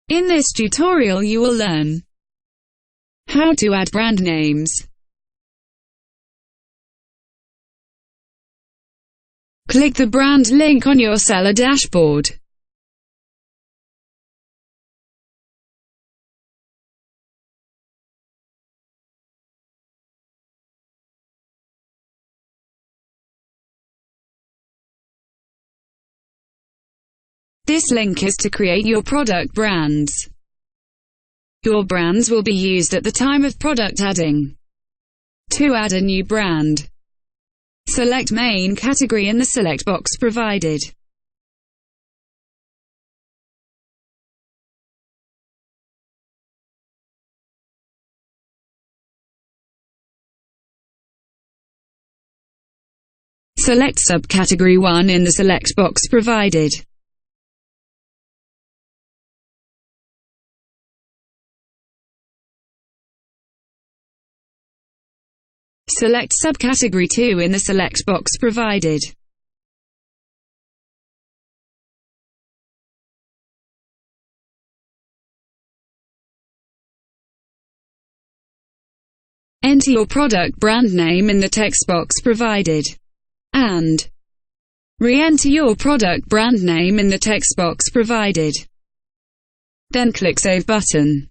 In this tutorial you will learn how to add brand names. Click the brand link on your seller dashboard. This link is to create your product brands. Your brands will be used at the time of product adding. To add a new brand, select main category in the select box provided. Select subcategory 1 in the select box provided. Select subcategory 2 in the select box provided. Enter your product brand name in the text box provided, and re-enter your product brand name in the text box provided. Then click Save button.